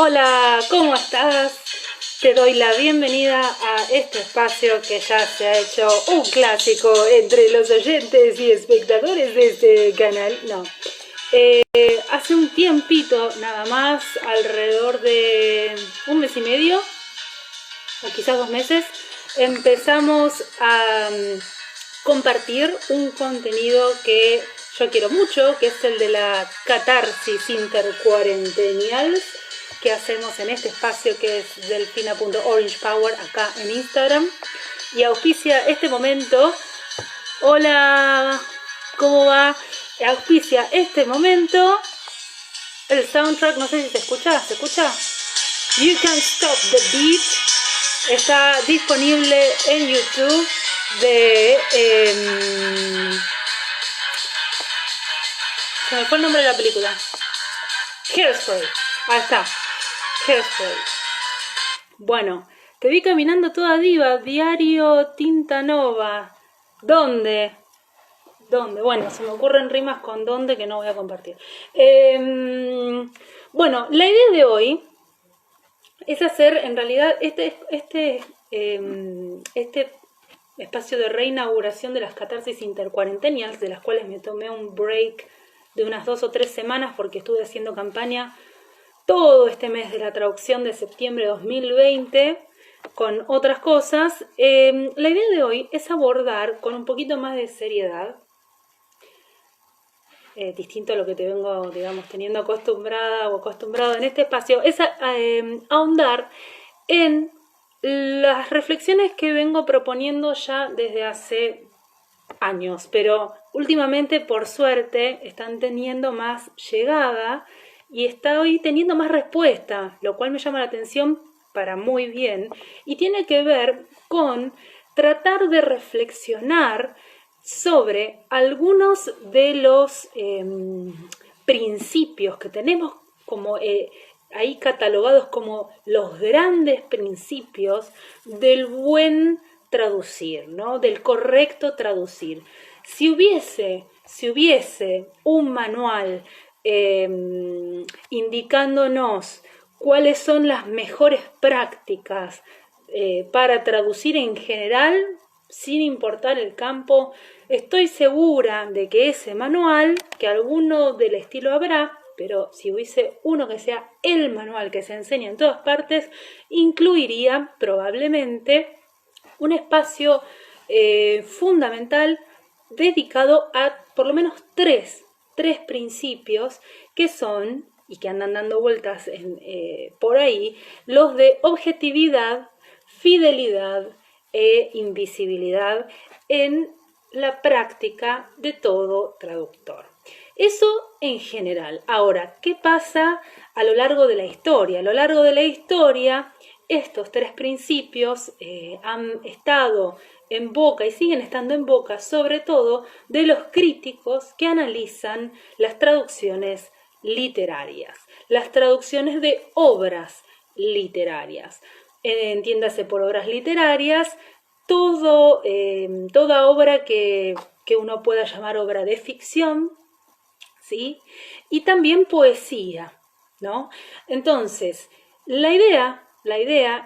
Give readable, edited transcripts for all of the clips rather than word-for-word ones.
Hola, ¿cómo estás? Te doy la bienvenida a este espacio que ya se ha hecho un clásico entre los oyentes y espectadores de este canal. No, hace un tiempito nada más, alrededor de un mes y medio, o quizás 2 meses, empezamos a compartir un contenido que yo quiero mucho, que es el de la catarsis intercuarentenial que hacemos en este espacio que es delfina.orangepower acá en Instagram, y auspicia este momento. Hola, ¿cómo va? Auspicia este momento el soundtrack, no sé si se escucha, ¿se escucha? You Can't Stop the Beat está disponible en YouTube de... se me fue el nombre de la película. Hairspray. Ahí está. Hairspray. Bueno, te vi caminando toda diva. Diario Tinta Nova. ¿Dónde? ¿Dónde? Bueno, se me ocurren rimas con dónde que no voy a compartir. Bueno, la idea de hoy es hacer, en realidad, este espacio de reinauguración de las catarsis intercuarentenials, de las cuales me tomé un break de unas 2 o 3 semanas porque estuve haciendo campaña todo este mes de la traducción de septiembre de 2020 con otras cosas. La idea de hoy es abordar con un poquito más de seriedad, distinto a lo que te vengo, digamos, teniendo acostumbrada o acostumbrado en este espacio, es ahondar en las reflexiones que vengo proponiendo ya desde hace años, pero últimamente, por suerte, están teniendo más llegada y estoy teniendo más respuesta, lo cual me llama la atención para muy bien, y tiene que ver con tratar de reflexionar sobre algunos de los principios que tenemos como ahí catalogados como los grandes principios del buen traducir, ¿no? Del correcto traducir. Si hubiese un manual indicándonos cuáles son las mejores prácticas para traducir en general, sin importar el campo, estoy segura de que ese manual, que alguno del estilo habrá, pero si hubiese uno que sea el manual que se enseña en todas partes, incluiría probablemente un espacio fundamental dedicado a por lo menos tres principios que son, y que andan dando vueltas por ahí, los de objetividad, fidelidad e invisibilidad en la práctica de todo traductor. Eso en general. Ahora, ¿qué pasa a lo largo de la historia? A lo largo de la historia, estos tres principios han estado en boca y siguen estando en boca, sobre todo de los críticos que analizan las traducciones literarias, las traducciones de obras literarias. Entiéndase por obras literarias toda obra que uno pueda llamar obra de ficción, ¿sí? Y también poesía, ¿no? Entonces, la idea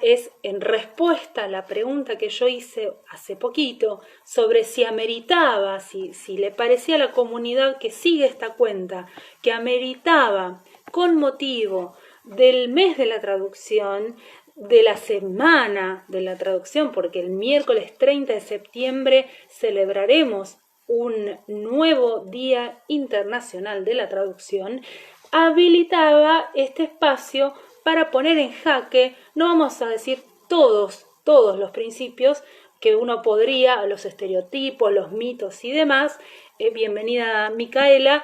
es, en respuesta a la pregunta que yo hice hace poquito sobre si ameritaba, si le parecía a la comunidad que sigue esta cuenta, que ameritaba, con motivo del mes de la traducción, de la semana de la traducción, porque el miércoles 30 de septiembre celebraremos un nuevo Día Internacional de la Traducción, habilitaba este espacio para poner en jaque, no vamos a decir todos los principios que uno podría, los estereotipos, los mitos y demás, bienvenida Micaela,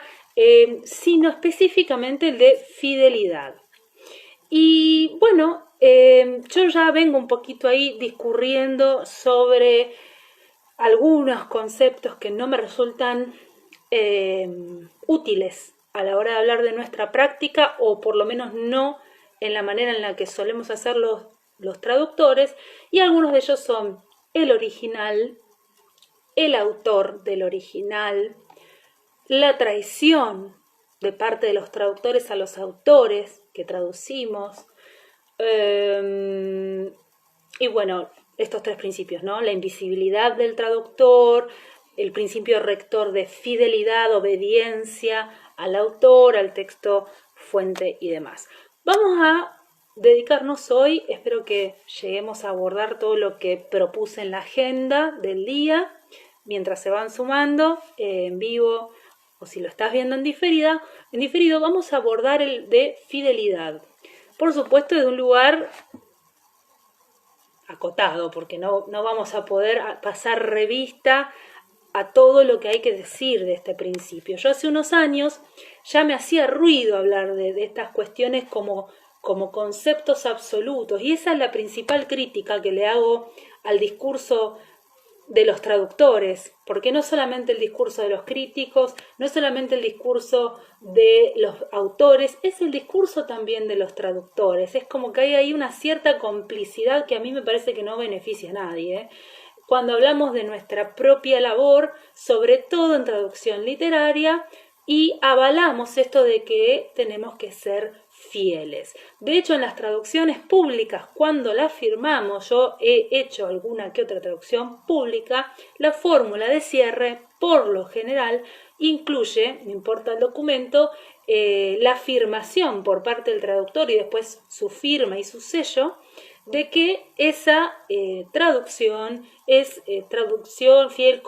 sino específicamente el de fidelidad. Y bueno, yo ya vengo un poquito ahí discurriendo sobre algunos conceptos que no me resultan útiles a la hora de hablar de nuestra práctica, o por lo menos no en la manera en la que solemos hacer los traductores, y algunos de ellos son el original, el autor del original, la traición de parte de los traductores a los autores que traducimos, Y bueno, estos tres principios, ¿no? La invisibilidad del traductor, el principio rector de fidelidad, obediencia al autor, al texto, fuente y demás. Vamos a dedicarnos hoy, espero que lleguemos a abordar todo lo que propuse en la agenda del día, mientras se van sumando en vivo o si lo estás viendo en diferido vamos a abordar el de fidelidad. Por supuesto, de un lugar acotado, porque no vamos a poder pasar revista a todo lo que hay que decir de este principio. Yo hace unos años ya me hacía ruido hablar de estas cuestiones como conceptos absolutos, y esa es la principal crítica que le hago al discurso de los traductores, porque no solamente el discurso de los críticos, no es solamente el discurso de los autores, es el discurso también de los traductores. Es como que hay ahí una cierta complicidad que a mí me parece que no beneficia a nadie, ¿eh? Cuando hablamos de nuestra propia labor, sobre todo en traducción literaria, y avalamos esto de que tenemos que ser fieles. De hecho, en las traducciones públicas, cuando las firmamos, yo he hecho alguna que otra traducción pública, la fórmula de cierre, por lo general, incluye, no importa el documento, la afirmación por parte del traductor y después su firma y su sello, de que esa traducción es traducción fiel,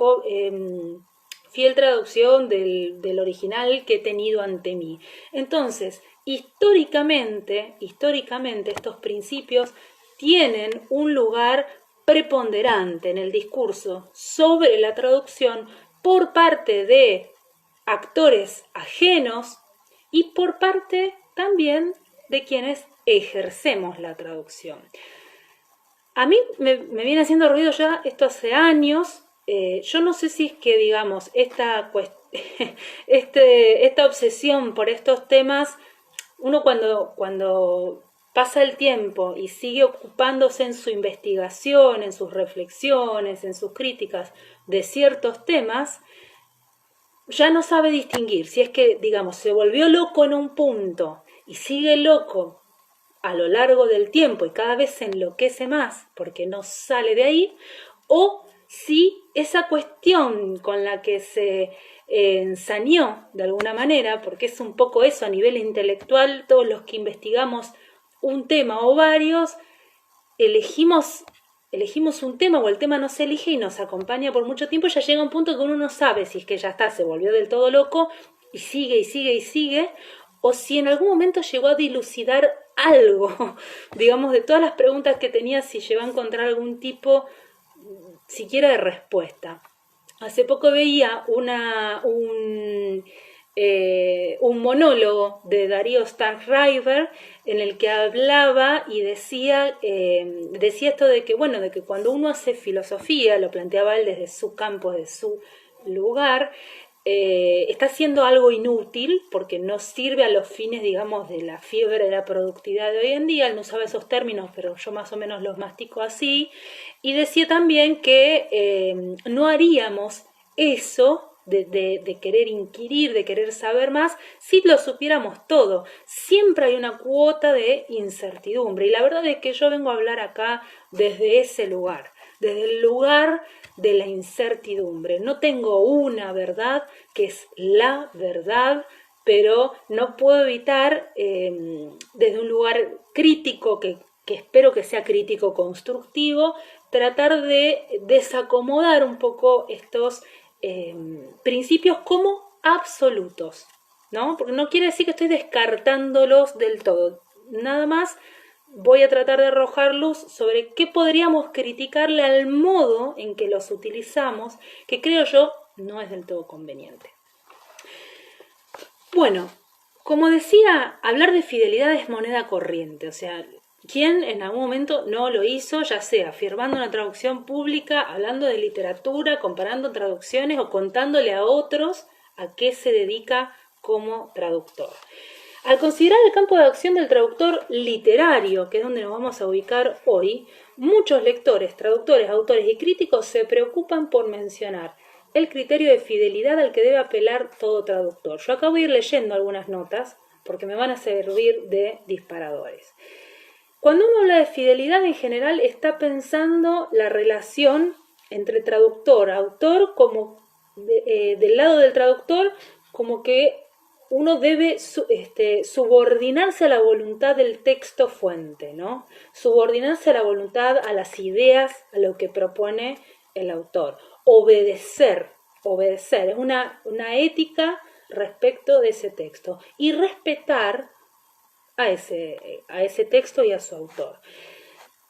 fiel traducción del original que he tenido ante mí. Entonces, históricamente estos principios tienen un lugar preponderante en el discurso sobre la traducción por parte de actores ajenos y por parte también de quienes ejercemos la traducción. A mí me viene haciendo ruido ya esto hace años. Yo no sé si es que, digamos, esta obsesión por estos temas, uno cuando pasa el tiempo y sigue ocupándose en su investigación, en sus reflexiones, en sus críticas de ciertos temas, ya no sabe distinguir si es que, digamos, se volvió loco en un punto y sigue loco a lo largo del tiempo y cada vez se enloquece más porque no sale de ahí, o si esa cuestión con la que se ensañó de alguna manera, porque es un poco eso a nivel intelectual, todos los que investigamos un tema o varios, elegimos un tema o el tema nos elige y nos acompaña por mucho tiempo, ya llega un punto que uno no sabe si es que ya está, se volvió del todo loco y sigue y sigue y sigue, o si en algún momento llegó a dilucidar algo, digamos, de todas las preguntas que tenía, si llegó a encontrar algún tipo siquiera de respuesta. Hace poco veía un monólogo de Darío Stackriver en el que hablaba y decía esto de que, bueno, de que cuando uno hace filosofía, lo planteaba él desde su campo, desde su lugar, está haciendo algo inútil porque no sirve a los fines, digamos, de la fiebre de la productividad de hoy en día. Él no usaba esos términos, pero yo más o menos los mastico así. Y decía también que no haríamos eso de querer inquirir, de querer saber más, si lo supiéramos todo. Siempre hay una cuota de incertidumbre. Y la verdad es que yo vengo a hablar acá desde ese lugar, desde el lugar de la incertidumbre. No tengo una verdad que es la verdad, pero no puedo evitar, desde un lugar crítico, que espero que sea crítico constructivo, tratar de desacomodar un poco estos principios como absolutos, ¿no? Porque no quiere decir que estoy descartándolos del todo. Nada más voy a tratar de arrojar luz sobre qué podríamos criticarle al modo en que los utilizamos, que creo yo no es del todo conveniente. Bueno, como decía, hablar de fidelidad es moneda corriente, o sea, ¿quién en algún momento no lo hizo, ya sea firmando una traducción pública, hablando de literatura, comparando traducciones o contándole a otros a qué se dedica como traductor? Al considerar el campo de acción del traductor literario, que es donde nos vamos a ubicar hoy, muchos lectores, traductores, autores y críticos se preocupan por mencionar el criterio de fidelidad al que debe apelar todo traductor. Yo acabo de ir leyendo algunas notas porque me van a servir de disparadores. Cuando uno habla de fidelidad en general está pensando la relación entre traductor, autor, como del lado del traductor, como que uno debe subordinarse a la voluntad del texto fuente, ¿no? Subordinarse a la voluntad, a las ideas, a lo que propone el autor. Obedecer, es una ética respecto de ese texto. Y respetar a ese texto y a su autor.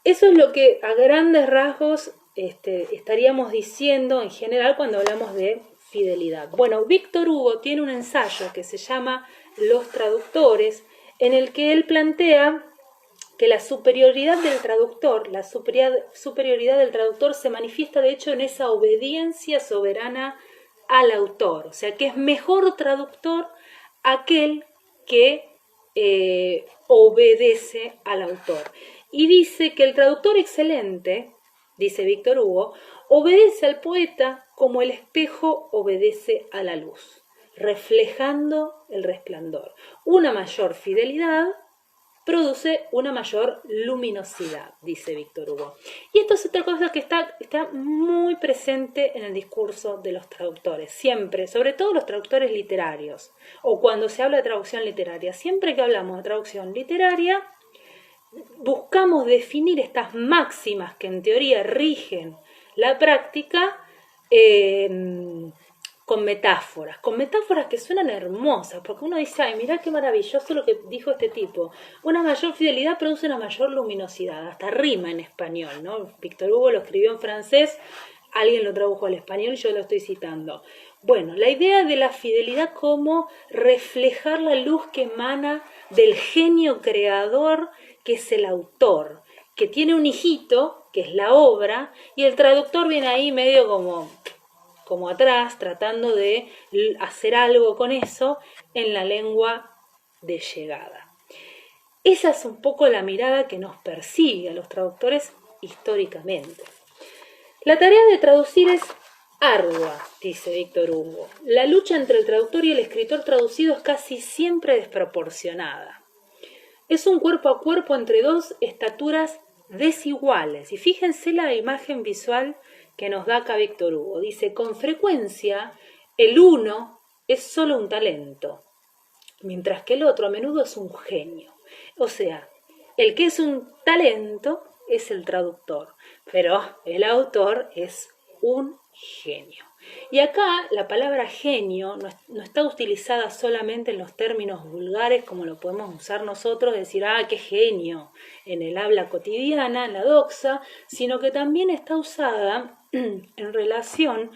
Eso es lo que a grandes rasgos estaríamos diciendo en general cuando hablamos de fidelidad. Bueno, Víctor Hugo tiene un ensayo que se llama Los traductores, en el que él plantea que la superioridad del traductor, se manifiesta de hecho en esa obediencia soberana al autor, o sea que es mejor traductor aquel que obedece al autor. Y dice que el traductor excelente, dice Víctor Hugo, obedece al poeta como el espejo obedece a la luz, reflejando el resplandor. Una mayor fidelidad produce una mayor luminosidad, dice Víctor Hugo. Y esto es otra cosa que está muy presente en el discurso de los traductores, siempre, sobre todo los traductores literarios, o cuando se habla de traducción literaria. Siempre que hablamos de traducción literaria, buscamos definir estas máximas que en teoría rigen la práctica con metáforas que suenan hermosas, porque uno dice, ay, mirá qué maravilloso lo que dijo este tipo. Una mayor fidelidad produce una mayor luminosidad, hasta rima en español, ¿no? Víctor Hugo lo escribió en francés, alguien lo tradujo al español y yo lo estoy citando. Bueno, la idea de la fidelidad como reflejar la luz que emana del genio creador que es el autor, que tiene un hijito, que es la obra, y el traductor viene ahí medio como atrás, tratando de hacer algo con eso en la lengua de llegada. Esa es un poco la mirada que nos persigue a los traductores históricamente. La tarea de traducir es ardua, dice Víctor Hugo. La lucha entre el traductor y el escritor traducido es casi siempre desproporcionada. Es un cuerpo a cuerpo entre dos estaturas desiguales. Y fíjense la imagen visual que nos da acá Víctor Hugo. Dice, con frecuencia, el uno es solo un talento, mientras que el otro a menudo es un genio. O sea, el que es un talento es el traductor, pero el autor es un genio. Y acá la palabra genio no está utilizada solamente en los términos vulgares como lo podemos usar nosotros, decir, ah, qué genio, en el habla cotidiana, en la doxa, sino que también está usada en relación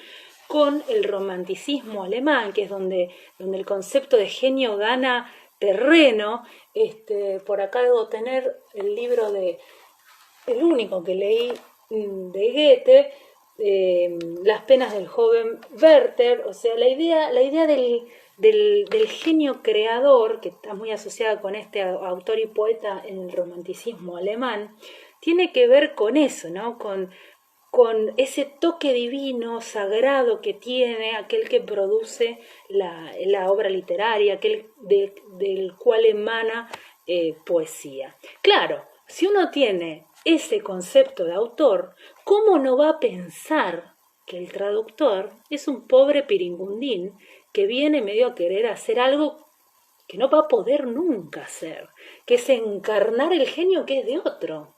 con el romanticismo alemán, que es donde el concepto de genio gana terreno. Por acá debo tener el libro el único que leí de Goethe, Las penas del joven Werther. O sea, la idea del genio creador, que está muy asociada con este autor y poeta en el romanticismo alemán, tiene que ver con eso, ¿no? Con ese toque divino, sagrado que tiene aquel que produce la obra literaria, aquel del cual emana poesía. Claro, si uno tiene ese concepto de autor, ¿cómo no va a pensar que el traductor es un pobre piringundín que viene medio a querer hacer algo que no va a poder nunca hacer, que es encarnar el genio que es de otro?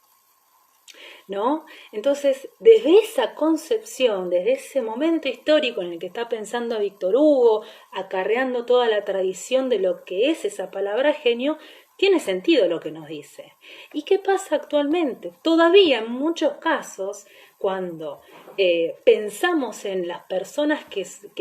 ¿No? Entonces, desde esa concepción, desde ese momento histórico en el que está pensando Víctor Hugo, acarreando toda la tradición de lo que es esa palabra genio, tiene sentido lo que nos dice. ¿Y qué pasa actualmente? Todavía en muchos casos, cuando pensamos en las personas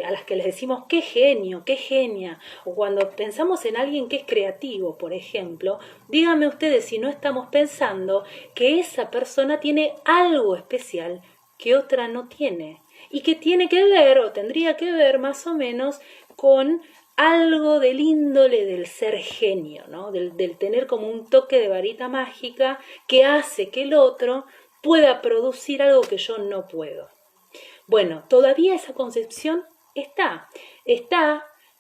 a las que les decimos qué genio, qué genia, o cuando pensamos en alguien que es creativo, por ejemplo, díganme ustedes si no estamos pensando que esa persona tiene algo especial que otra no tiene, y que tiene que ver, o tendría que ver más o menos, con algo del índole del ser genio, ¿no? Del tener como un toque de varita mágica que hace que el otro pueda producir algo que yo no puedo. Bueno, todavía esa concepción está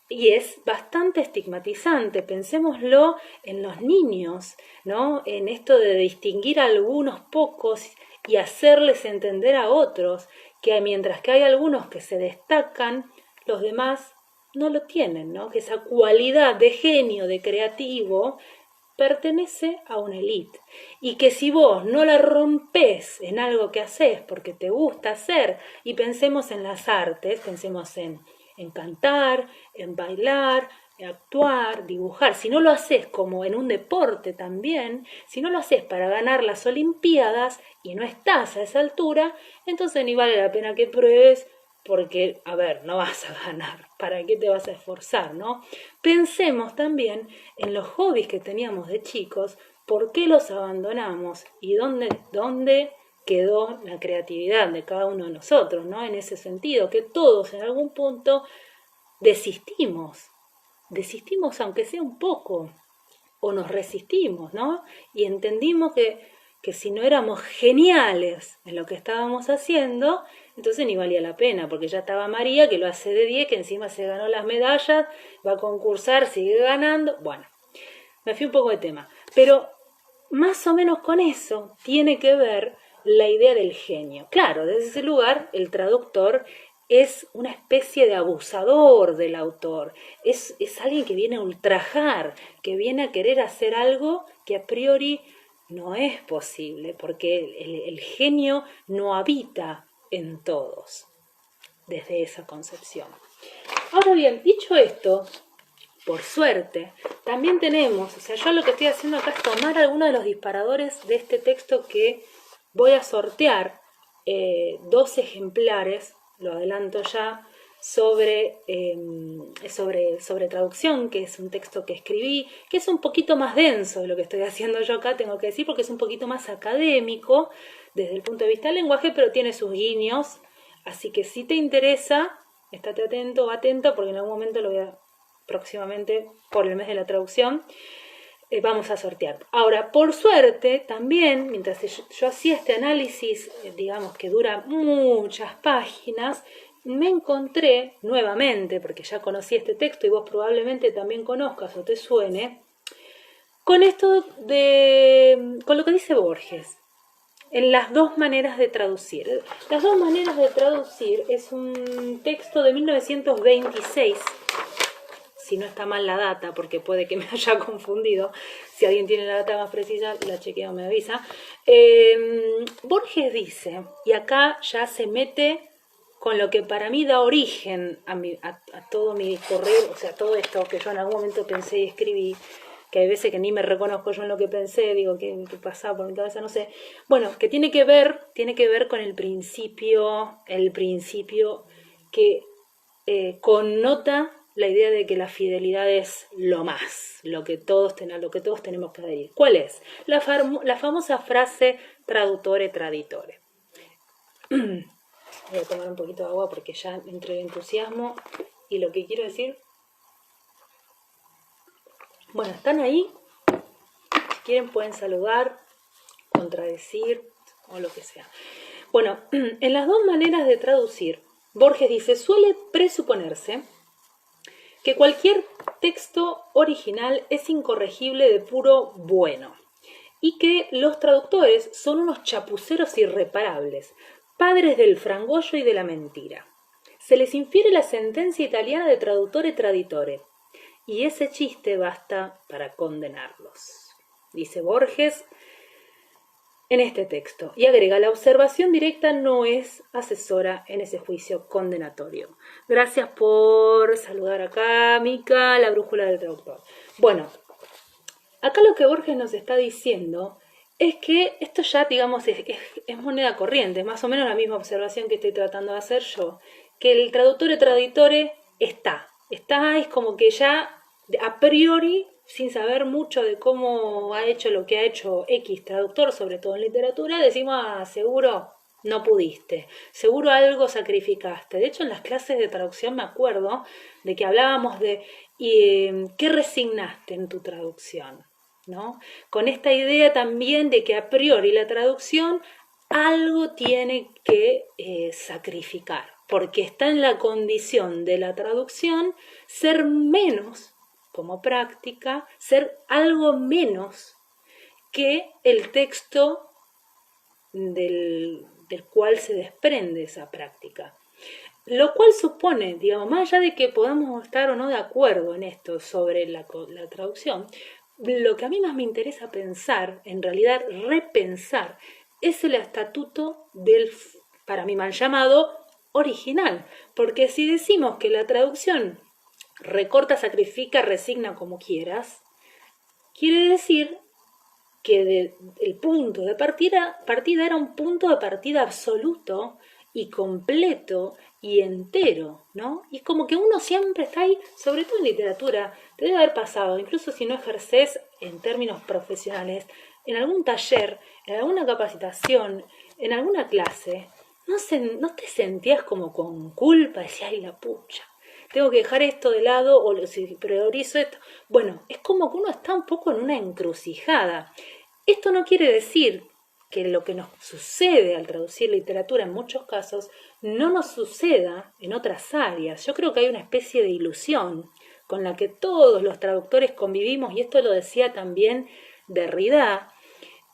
Y es bastante estigmatizante, pensémoslo en los niños, ¿no? En esto de distinguir a algunos pocos y hacerles entender a otros que mientras que hay algunos que se destacan, los demás no lo tienen, ¿no? Que esa cualidad de genio, de creativo, pertenece a una élite y que si vos no la rompés en algo que haces porque te gusta hacer, y pensemos en las artes, pensemos en cantar, en bailar, en actuar, dibujar, si no lo haces como en un deporte también, si no lo haces para ganar las olimpiadas y no estás a esa altura, entonces ni vale la pena que pruebes porque, a ver, no vas a ganar, ¿para qué te vas a esforzar, no? Pensemos también en los hobbies que teníamos de chicos, por qué los abandonamos y dónde quedó la creatividad de cada uno de nosotros, ¿no? En ese sentido, que todos en algún punto desistimos aunque sea un poco, o nos resistimos, ¿no? Y entendimos que si no éramos geniales en lo que estábamos haciendo, entonces ni valía la pena, porque ya estaba María, que lo hace de 10, que encima se ganó las medallas, va a concursar, sigue ganando. Bueno, me fui un poco de tema, pero más o menos con eso tiene que ver la idea del genio. Claro, desde ese lugar el traductor es una especie de abusador del autor, es alguien que viene a ultrajar, que viene a querer hacer algo que a priori no es posible, porque el genio no habita en todos, desde esa concepción. Ahora bien, dicho esto, por suerte, también tenemos, o sea, yo lo que estoy haciendo acá es tomar algunos de los disparadores de este texto que voy a sortear, 2 ejemplares, lo adelanto ya, sobre traducción, que es un texto que escribí, que es un poquito más denso de lo que estoy haciendo yo acá, tengo que decir, porque es un poquito más académico desde el punto de vista del lenguaje, pero tiene sus guiños, así que si te interesa, estate atento o atenta, porque en algún momento lo voy a próximamente por el mes de la traducción, vamos a sortear. Ahora, por suerte, también, mientras yo hacía este análisis, digamos que dura muchas páginas, me encontré nuevamente, porque ya conocí este texto y vos probablemente también conozcas o te suene, con con lo que dice Borges, en las 2 maneras de traducir. Las 2 maneras de traducir es un texto de 1926, si no está mal la data, porque puede que me haya confundido, si alguien tiene la data más precisa, la chequeo, me avisa. Borges dice, y acá ya se mete con lo que para mí da origen a todo mi correo, o sea, todo esto que yo en algún momento pensé y escribí, que hay veces que ni me reconozco yo en lo que pensé, digo, ¿qué pasaba por mi cabeza? No sé. Bueno, que tiene que ver con el principio que connota la idea de que la fidelidad es lo más, lo que todos tenemos que adherir. ¿Cuál es? La famosa frase tradutore traditore. Voy a tomar un poquito de agua porque ya entre el entusiasmo y lo que quiero decir. Bueno, ¿están ahí? Si quieren pueden saludar, contradecir o lo que sea. Bueno, en las 2 maneras de traducir, Borges dice, suele presuponerse que cualquier texto original es incorregible de puro bueno y que los traductores son unos chapuceros irreparables, padres del frangollo y de la mentira. Se les infiere la sentencia italiana de traduttore traditore y ese chiste basta para condenarlos, dice Borges en este texto, y agrega, la observación directa no es asesora en ese juicio condenatorio. Gracias por saludar acá, Mica, la brújula del traductor. Bueno, acá lo que Borges nos está diciendo es que esto ya, digamos, es moneda corriente, es más o menos la misma observación que estoy tratando de hacer yo, que el traduttore traditore está, es como que ya a priori, sin saber mucho de cómo ha hecho lo que ha hecho X traductor, sobre todo en literatura, decimos, seguro no pudiste, seguro algo sacrificaste. De hecho, en las clases de traducción me acuerdo de que hablábamos de ¿qué resignaste en tu traducción? ¿No? Con esta idea también de que a priori la traducción algo tiene que sacrificar, porque está en la condición de la traducción ser menos, como práctica, ser algo menos que el texto del cual se desprende esa práctica. Lo cual supone, digamos, más allá de que podamos estar o no de acuerdo en esto sobre la traducción, lo que a mí más me interesa pensar, en realidad repensar, es el estatuto del, para mí mal llamado, original. Porque si decimos que la traducción recorta, sacrifica, resigna como quieras, quiere decir que el punto de partida era un punto de partida absoluto y completo y entero, ¿no? Y es como que uno siempre está ahí, sobre todo en literatura, te debe haber pasado, incluso si no ejerces en términos profesionales, en algún taller, en alguna capacitación, en alguna clase, no te sentías como con culpa, decías, ay, la pucha, tengo que dejar esto de lado o si priorizo esto. Bueno, es como que uno está un poco en una encrucijada. Esto no quiere decir que lo que nos sucede al traducir literatura en muchos casos no nos suceda en otras áreas. Yo creo que hay una especie de ilusión con la que todos los traductores convivimos, y esto lo decía también Derrida,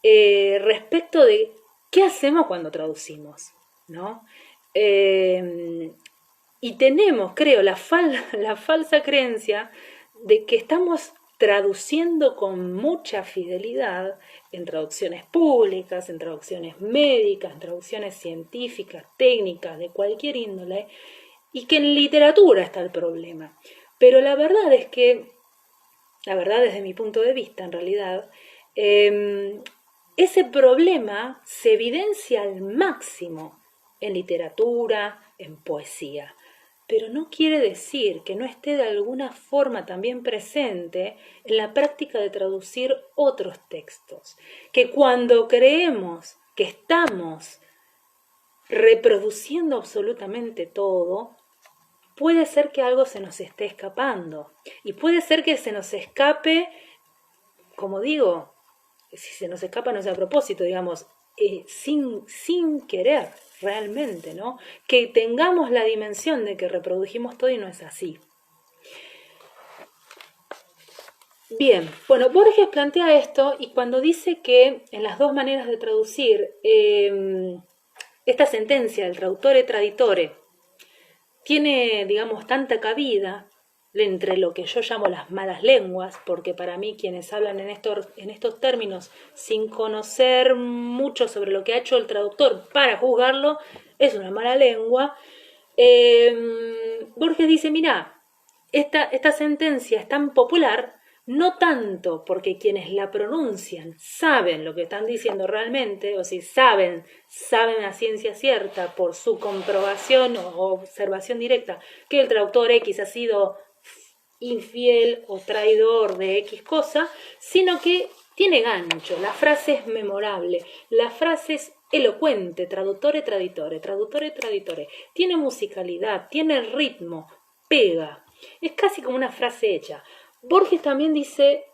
respecto de qué hacemos cuando traducimos, ¿no? Y tenemos, creo, la falsa creencia de que estamos traduciendo con mucha fidelidad en traducciones públicas, en traducciones médicas, en traducciones científicas, técnicas, de cualquier índole, y que en literatura está el problema. Pero la verdad es que, la verdad desde mi punto de vista en realidad, ese problema se evidencia al máximo en literatura, en poesía. Pero no quiere decir que no esté de alguna forma también presente en la práctica de traducir otros textos. Que cuando creemos que estamos reproduciendo absolutamente todo, puede ser que algo se nos esté escapando. Y puede ser que se nos escape, como digo, si se nos escapa no es a propósito, digamos, sin querer realmente, ¿no? Que tengamos la dimensión de que reprodujimos todo y no es así. Bien, bueno, Borges plantea esto y cuando dice que en las dos maneras de traducir, esta sentencia del traductore traditore tiene, digamos, tanta cabida entre lo que yo llamo las malas lenguas, porque para mí quienes hablan en estos términos sin conocer mucho sobre lo que ha hecho el traductor para juzgarlo, es una mala lengua. Borges dice, mirá, esta sentencia es tan popular, no tanto porque quienes la pronuncian saben lo que están diciendo realmente, o si saben a ciencia cierta por su comprobación o observación directa que el traductor X ha sido infiel o traidor de X cosa, sino que tiene gancho, la frase es memorable, la frase es elocuente, traduttore traditore, traduttore traditore, tiene musicalidad, tiene ritmo, pega, es casi como una frase hecha. Borges también dice,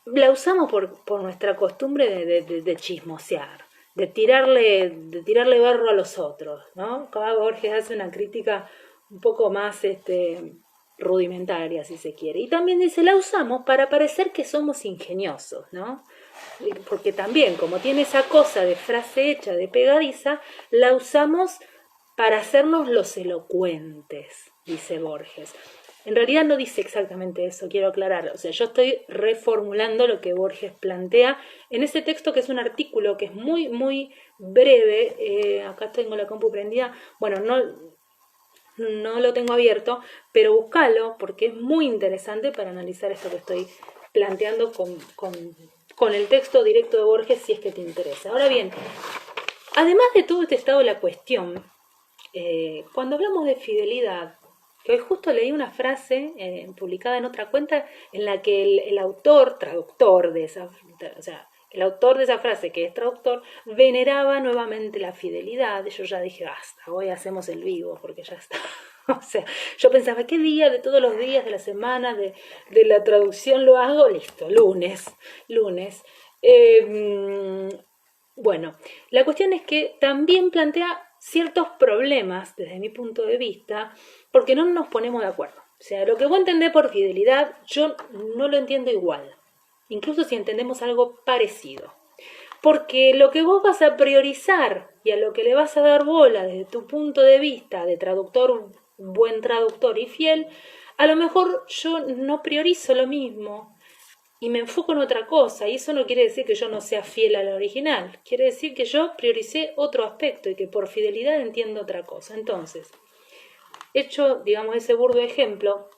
la usamos por nuestra costumbre de chismosear, de tirarle barro a los otros, ¿no? Acá Borges hace una crítica un poco más rudimentaria, si se quiere. Y también dice, la usamos para parecer que somos ingeniosos, ¿no? Porque también, como tiene esa cosa de frase hecha, de pegadiza, la usamos para hacernos los elocuentes, dice Borges. En realidad no dice exactamente eso, quiero aclarar. O sea, yo estoy reformulando lo que Borges plantea en ese texto, que es un artículo que es muy, muy breve. Acá tengo la compu prendida. Bueno, no lo tengo abierto, pero búscalo porque es muy interesante para analizar esto que estoy planteando con el texto directo de Borges, si es que te interesa. Ahora bien, además de todo este estado de la cuestión, cuando hablamos de fidelidad, que hoy justo leí una frase publicada en otra cuenta en la que el autor, traductor de esa, o sea, el autor de esa frase, que es traductor, veneraba nuevamente la fidelidad. Yo ya dije, basta, hoy hacemos el vivo, porque ya está. O sea, yo pensaba, ¿qué día de todos los días de la semana de la traducción lo hago? Listo, lunes. Bueno, la cuestión es que también plantea ciertos problemas desde mi punto de vista, porque no nos ponemos de acuerdo. O sea, lo que vos entendés por fidelidad, yo no lo entiendo igual, incluso si entendemos algo parecido. Porque lo que vos vas a priorizar y a lo que le vas a dar bola desde tu punto de vista de traductor, buen traductor y fiel, a lo mejor yo no priorizo lo mismo y me enfoco en otra cosa, y eso no quiere decir que yo no sea fiel al original, quiere decir que yo prioricé otro aspecto y que por fidelidad entiendo otra cosa. Entonces, hecho, digamos, ese burdo ejemplo,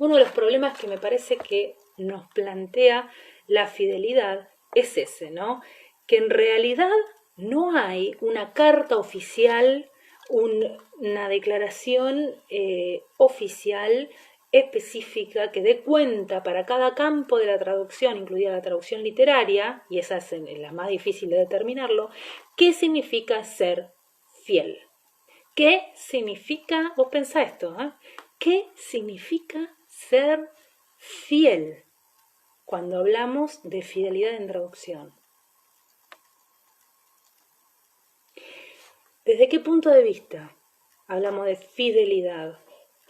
uno de los problemas que me parece que nos plantea la fidelidad es ese, ¿no? Que en realidad no hay una carta oficial, una declaración oficial específica que dé cuenta para cada campo de la traducción, incluida la traducción literaria, y esa es la más difícil de determinarlo, qué significa ser fiel. ¿Qué significa, vos pensá esto, qué significa ser fiel cuando hablamos de fidelidad en traducción? ¿Desde qué punto de vista hablamos de fidelidad?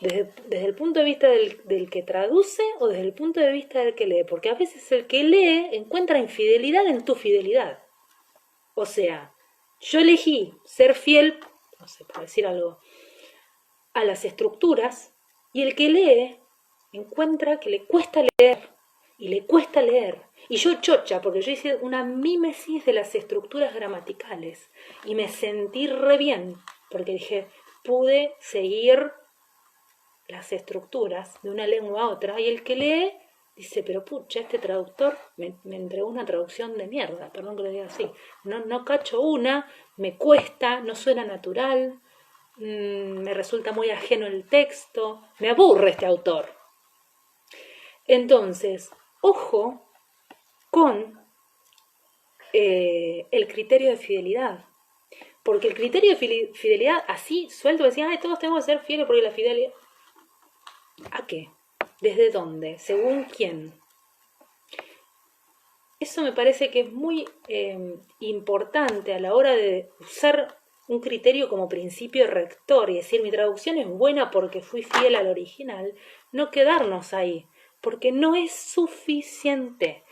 ¿Desde el punto de vista del que traduce o desde el punto de vista del que lee? Porque a veces el que lee encuentra infidelidad en tu fidelidad. O sea, yo elegí ser fiel, no sé, por decir algo, a las estructuras, y el que lee encuentra que le cuesta leer, y le cuesta leer. Y yo chocha, porque yo hice una mímesis de las estructuras gramaticales, y me sentí re bien, porque dije, pude seguir las estructuras de una lengua a otra, y el que lee dice, pero pucha, este traductor me entregó una traducción de mierda, perdón que lo diga así, no cacho una, me cuesta, no suena natural, me resulta muy ajeno el texto, me aburre este autor. Entonces, ojo con el criterio de fidelidad, porque el criterio de fidelidad, así suelto, decía, ay, todos tenemos que ser fieles porque la fidelidad... ¿A qué? ¿Desde dónde? ¿Según quién? Eso me parece que es muy importante a la hora de usar un criterio como principio rector y decir mi traducción es buena porque fui fiel al original, no quedarnos ahí, porque no es suficiente.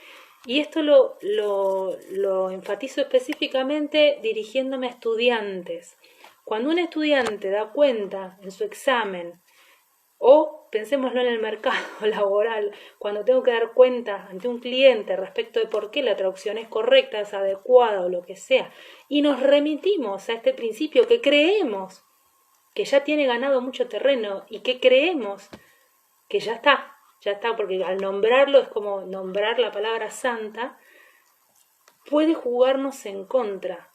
Y esto lo enfatizo específicamente dirigiéndome a estudiantes. Cuando un estudiante da cuenta en su examen, o pensémoslo en el mercado laboral, cuando tengo que dar cuenta ante un cliente respecto de por qué la traducción es correcta, es adecuada o lo que sea, y nos remitimos a este principio que creemos que ya tiene ganado mucho terreno y que creemos que ya está, porque al nombrarlo es como nombrar la palabra santa, puede jugarnos en contra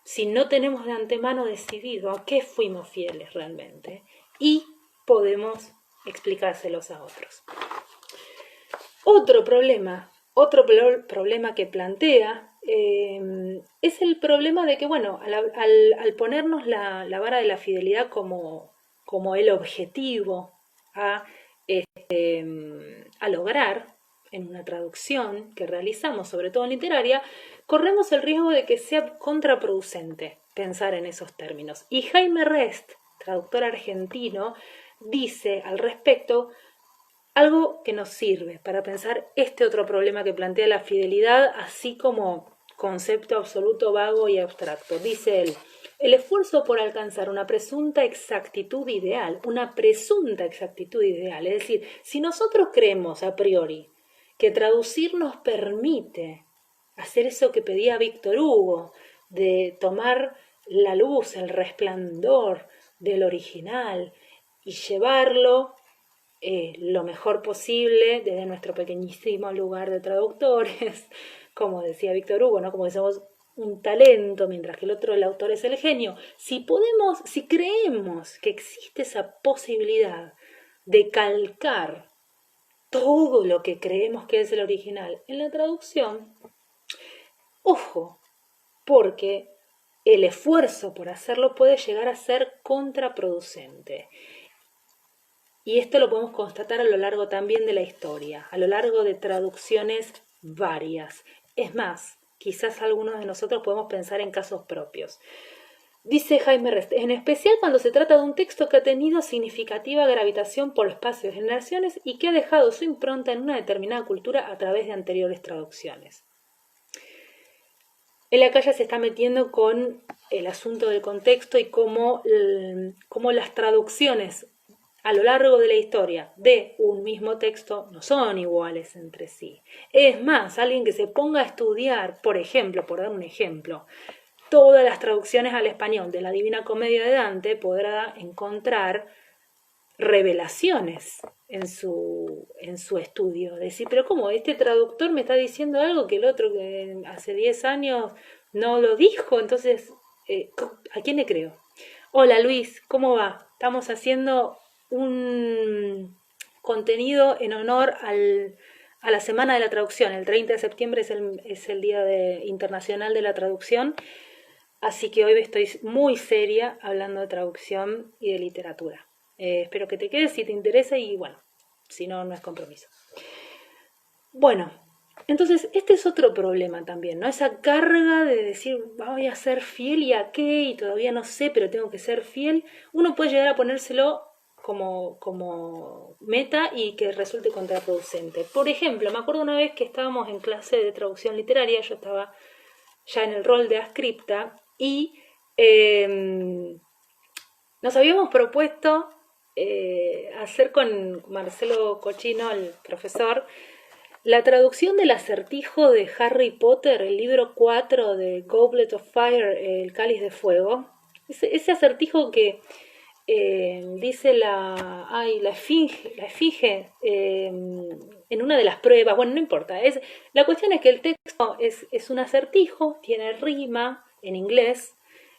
si no tenemos de antemano decidido a qué fuimos fieles realmente y podemos explicárselos a otros. Otro problema que plantea es el problema de que, bueno, al ponernos la vara de la fidelidad como el objetivo a lograr en una traducción que realizamos, sobre todo en literaria, corremos el riesgo de que sea contraproducente pensar en esos términos. Y Jaime Rest, traductor argentino, dice al respecto algo que nos sirve para pensar este otro problema que plantea la fidelidad, así como concepto absoluto, vago y abstracto. Dice él, el esfuerzo por alcanzar una presunta exactitud ideal, es decir, si nosotros creemos a priori que traducir nos permite hacer eso que pedía Víctor Hugo, de tomar la luz, el resplandor del original y llevarlo lo mejor posible desde nuestro pequeñísimo lugar de traductores, como decía Víctor Hugo, ¿no? Como decimos, un talento, mientras que el autor es el genio. Si creemos que existe esa posibilidad de calcar todo lo que creemos que es el original en la traducción, ojo, porque el esfuerzo por hacerlo puede llegar a ser contraproducente. Y esto lo podemos constatar a lo largo también de la historia, a lo largo de traducciones varias. Es más, quizás algunos de nosotros podemos pensar en casos propios. Dice Jaime Rest, en especial cuando se trata de un texto que ha tenido significativa gravitación por espacios de generaciones y que ha dejado su impronta en una determinada cultura a través de anteriores traducciones. Él acá ya se está metiendo con el asunto del contexto y cómo las traducciones a lo largo de la historia de un mismo texto no son iguales entre sí. Es más, alguien que se ponga a estudiar, por ejemplo, por dar un ejemplo, todas las traducciones al español de la Divina Comedia de Dante podrá encontrar revelaciones en su estudio. Decir, pero ¿cómo? Este traductor me está diciendo algo que el otro que hace 10 años no lo dijo, entonces, ¿a quién le creo? Hola Luis, ¿cómo va? Estamos haciendo un contenido en honor a la Semana de la Traducción. El 30 de septiembre es el Día Internacional de la Traducción. Así que hoy estoy muy seria hablando de traducción y de literatura. Espero que te quedes si te interesa y bueno, si no, no es compromiso. Bueno, entonces este es otro problema también, ¿no? Esa carga de decir voy a ser fiel y a qué y todavía no sé, pero tengo que ser fiel. Uno puede llegar a ponérselo como meta y que resulte contraproducente. Por ejemplo, me acuerdo una vez que estábamos en clase de traducción literaria, yo estaba ya en el rol de ascripta y nos habíamos propuesto hacer con Marcelo Cochino, el profesor, la traducción del acertijo de Harry Potter, el libro 4 de Goblet of Fire, el cáliz de fuego. Ese acertijo que dice la esfinge en una de las pruebas, bueno, no importa, la cuestión es que el texto es un acertijo, tiene rima en inglés,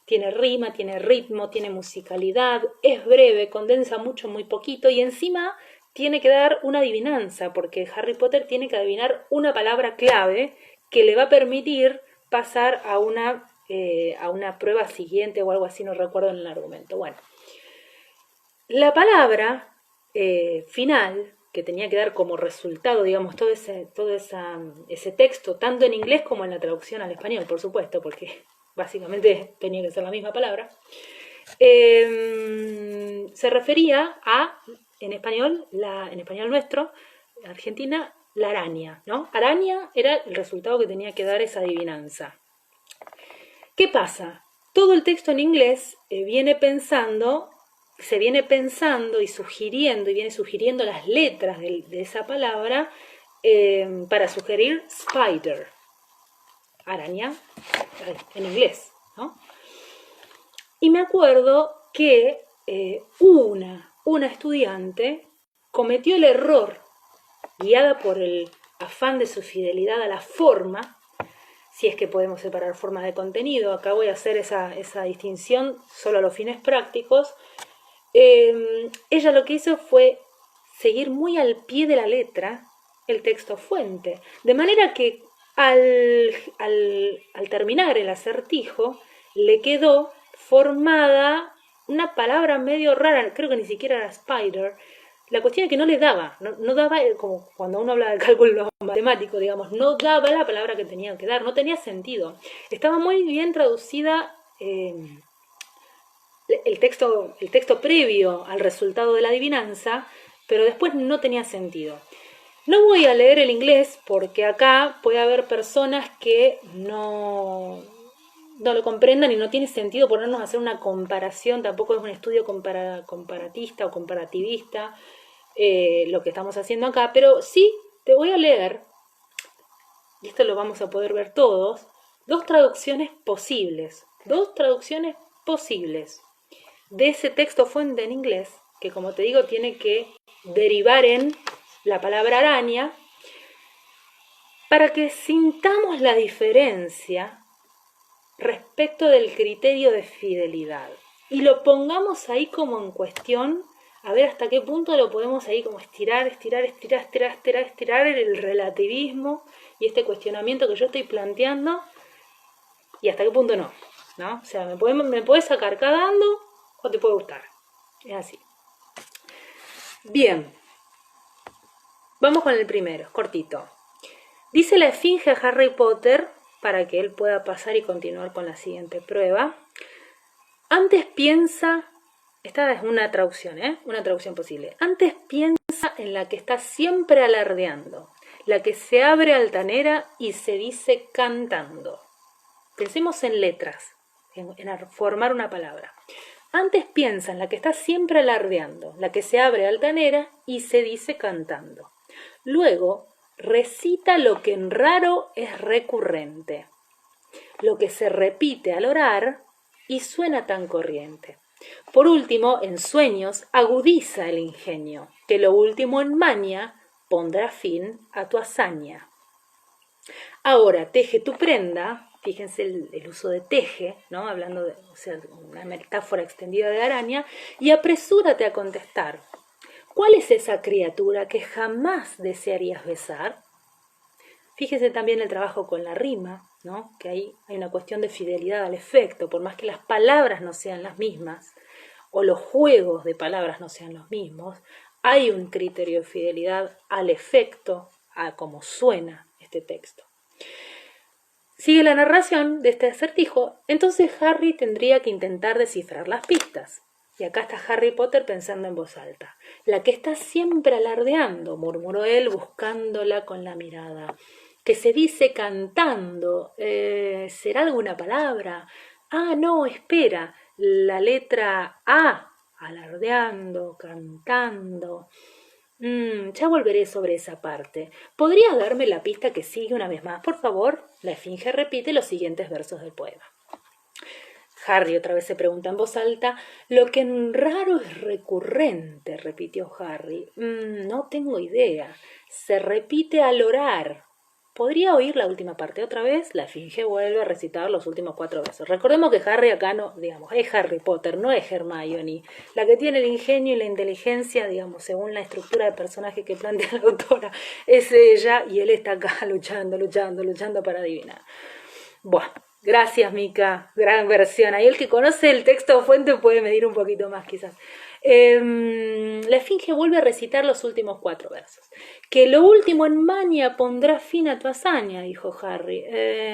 tiene rima, tiene ritmo, tiene musicalidad, es breve, condensa mucho, muy poquito, y encima tiene que dar una adivinanza, porque Harry Potter tiene que adivinar una palabra clave que le va a permitir pasar a una prueba siguiente o algo así, no recuerdo en el argumento. Bueno, la palabra final, que tenía que dar como resultado, digamos, todo ese texto, tanto en inglés como en la traducción al español, por supuesto, porque básicamente tenía que ser la misma palabra, se refería a, en español nuestro, Argentina, la araña, ¿no? Araña era el resultado que tenía que dar esa adivinanza. ¿Qué pasa? Todo el texto en inglés se viene pensando y viene sugiriendo las letras de esa palabra para sugerir spider, araña, en inglés, ¿no? Y me acuerdo que una estudiante cometió el error, guiada por el afán de su fidelidad a la forma, si es que podemos separar forma de contenido, acá voy a hacer esa distinción solo a los fines prácticos. Ella lo que hizo fue seguir muy al pie de la letra el texto fuente, de manera que al terminar el acertijo le quedó formada una palabra medio rara, creo que ni siquiera era spider. La cuestión es que no le daba, no daba, como cuando uno habla de cálculo matemático, digamos, no daba la palabra que tenía que dar, no tenía sentido. Estaba muy bien traducida el texto previo al resultado de la adivinanza, pero después no tenía sentido. No voy a leer el inglés porque acá puede haber personas que no lo comprendan y no tiene sentido ponernos a hacer una comparación, tampoco es un estudio comparatista o comparativista lo que estamos haciendo acá, pero sí te voy a leer, y esto lo vamos a poder ver todos, dos traducciones posibles de ese texto fuente en inglés, que como te digo tiene que derivar en la palabra araña, para que sintamos la diferencia respecto del criterio de fidelidad y lo pongamos ahí como en cuestión, a ver hasta qué punto lo podemos ahí como estirar el relativismo y este cuestionamiento que yo estoy planteando y hasta qué punto no, o sea, me puedes sacar cagando o te puede gustar, es así. Bien, vamos con el primero, cortito. Dice la esfinge a Harry Potter, para que él pueda pasar y continuar con la siguiente prueba. Antes piensa, esta es una traducción, una traducción posible. Antes piensa en la que está siempre alardeando, la que se abre altanera y se dice cantando. Pensemos en letras, en formar una palabra. Antes piensa en la que está siempre alardeando, la que se abre altanera y se dice cantando. Luego, recita lo que en raro es recurrente, lo que se repite al orar y suena tan corriente. Por último, en sueños, agudiza el ingenio, que lo último en maña pondrá fin a tu hazaña. Ahora, teje tu prenda, fíjense el uso de teje, ¿no? Hablando de, una metáfora extendida de araña, y apresúrate a contestar. ¿Cuál es esa criatura que jamás desearías besar? Fíjese también el trabajo con la rima, ¿no? Que ahí hay una cuestión de fidelidad al efecto, por más que las palabras no sean las mismas, o los juegos de palabras no sean los mismos, hay un criterio de fidelidad al efecto, a cómo suena este texto. Sigue la narración de este acertijo, entonces Harry tendría que intentar descifrar las pistas. Y acá está Harry Potter pensando en voz alta. La que está siempre alardeando, murmuró él buscándola con la mirada. Que se dice cantando, ¿será alguna palabra? Ah, no, espera, la letra A, alardeando, cantando. Ya volveré sobre esa parte. ¿Podrías darme la pista que sigue una vez más, por favor? La esfinge repite los siguientes versos del poema. Harry otra vez se pregunta en voz alta. Lo que en raro es recurrente, repitió Harry. No tengo idea. Se repite al orar. ¿Podría oír la última parte otra vez? La esfinge vuelve a recitar los últimos 4 versos. Recordemos que Harry acá no, digamos, es Harry Potter, no es Hermione. La que tiene el ingenio y la inteligencia, digamos, según la estructura de personaje que plantea la autora, es ella, y él está acá luchando para adivinar. Bueno, gracias, Mica, gran versión. Ahí el que conoce el texto fuente puede medir un poquito más, quizás. La esfinge vuelve a recitar los últimos 4 versos. Que lo último en maña pondrá fin a tu hazaña, dijo Harry.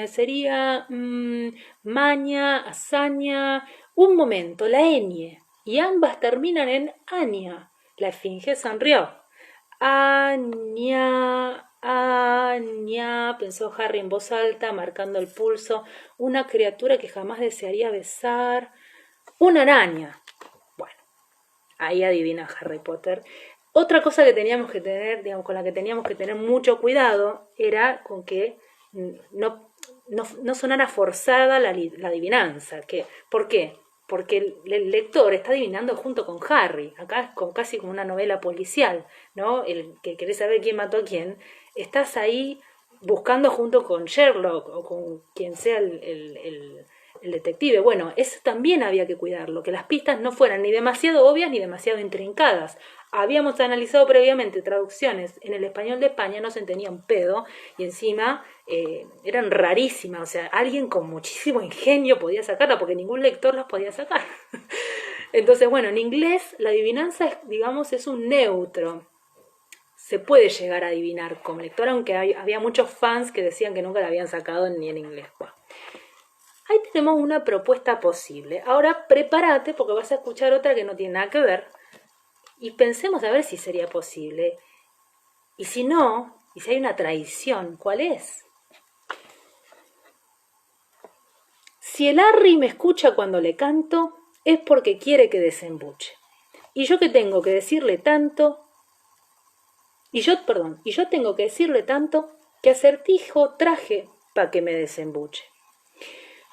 Sería maña, hazaña. Un momento, la ñ, y ambas terminan en aña. La esfinge sonrió. Aña, aña, pensó Harry en voz alta, marcando el pulso. Una criatura que jamás desearía besar. Una araña. Ahí adivina Harry Potter. Otra cosa que teníamos que tener, digamos, con la que teníamos que tener mucho cuidado, era con que no sonara forzada la adivinanza. ¿Por qué? Porque el lector está adivinando junto con Harry. Acá es casi como una novela policial, ¿no? El que querés saber quién mató a quién. Estás ahí buscando junto con Sherlock o con quien sea el detective. Bueno, eso también había que cuidarlo, que las pistas no fueran ni demasiado obvias ni demasiado intrincadas. Habíamos analizado previamente traducciones en el español de España, no se entendía un pedo, y encima eran rarísimas, o sea, alguien con muchísimo ingenio podía sacarla, porque ningún lector las podía sacar. Entonces, bueno, en inglés la adivinanza, digamos, es un neutro. Se puede llegar a adivinar como lector, aunque había muchos fans que decían que nunca la habían sacado ni en inglés. Bueno, ahí tenemos una propuesta posible. Ahora prepárate porque vas a escuchar otra que no tiene nada que ver y pensemos a ver si sería posible. Y si no, y si hay una traición, ¿cuál es? Si el Harry me escucha cuando le canto, es porque quiere que desembuche. Y yo tengo que decirle tanto, tengo que decirle tanto que acertijo traje pa' que me desembuche.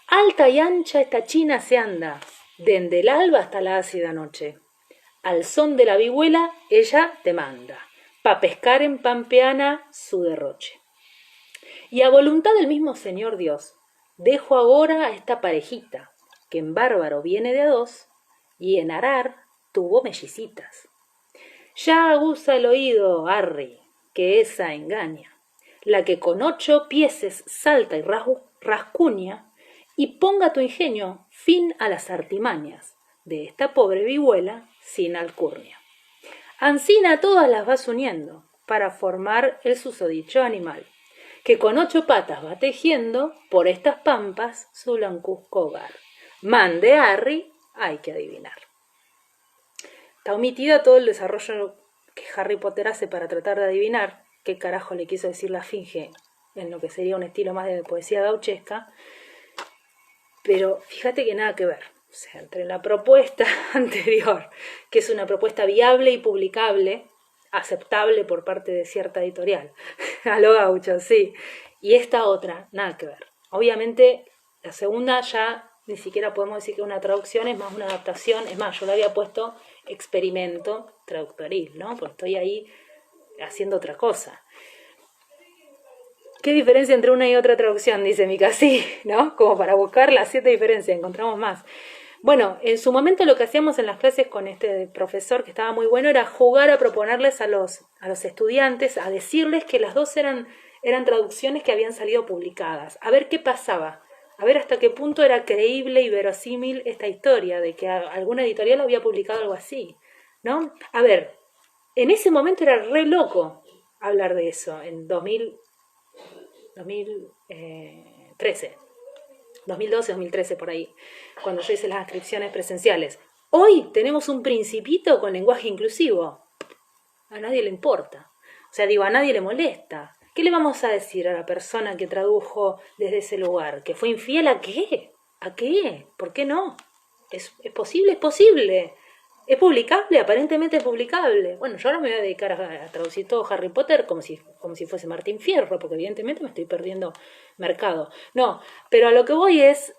Alta y ancha esta china se anda, dende el alba hasta la ácida noche. Al son de la vihuela ella te manda, pa' pescar en Pampeana su derroche. Y a voluntad del mismo Señor Dios, dejo ahora a esta parejita, que en bárbaro viene de a 2, y en arar tuvo mellicitas. Ya aguza el oído, Harry, que esa engaña, la que con 8 pieses salta y rascuña, y ponga tu ingenio fin a las artimañas de esta pobre vihuela sin alcurnia. Ansina todas las vas uniendo para formar el susodicho animal, que con 8 patas va tejiendo por estas pampas su blancuzco hogar. Mande Harry, hay que adivinar. Está omitida todo el desarrollo que Harry Potter hace para tratar de adivinar qué carajo le quiso decir la Esfinge en lo que sería un estilo más de poesía gauchesca, pero fíjate que nada que ver. O sea, entre la propuesta anterior, que es una propuesta viable y publicable, aceptable por parte de cierta editorial, a lo gaucho, sí, y esta otra, nada que ver. Obviamente, la segunda ya ni siquiera podemos decir que es una traducción, es más una adaptación, es más, yo le había puesto experimento traductoril, ¿no? Porque estoy ahí haciendo otra cosa. ¿Qué diferencia entre una y otra traducción? Dice Mica, sí, ¿no? Como para buscar las 7 diferencias, encontramos más. Bueno, en su momento lo que hacíamos en las clases con este profesor, que estaba muy bueno, era jugar a proponerles a los estudiantes, a decirles que las dos eran traducciones que habían salido publicadas, a ver qué pasaba, a ver hasta qué punto era creíble y verosímil esta historia de que alguna editorial había publicado algo así, ¿no? A ver, en ese momento era re loco hablar de eso, en 2013, 2012, 2013 por ahí, cuando yo hice las inscripciones presenciales. Hoy tenemos un principito con lenguaje inclusivo. A nadie le importa. O sea, digo, a nadie le molesta. ¿Qué le vamos a decir a la persona que tradujo desde ese lugar? ¿Que fue infiel a qué? ¿A qué? ¿Por qué no? ¿Es posible? Es posible. ¿Es publicable? Aparentemente es publicable. Bueno, yo ahora me voy a dedicar a traducir todo Harry Potter como si fuese Martín Fierro, porque evidentemente me estoy perdiendo mercado. No, pero a lo que voy es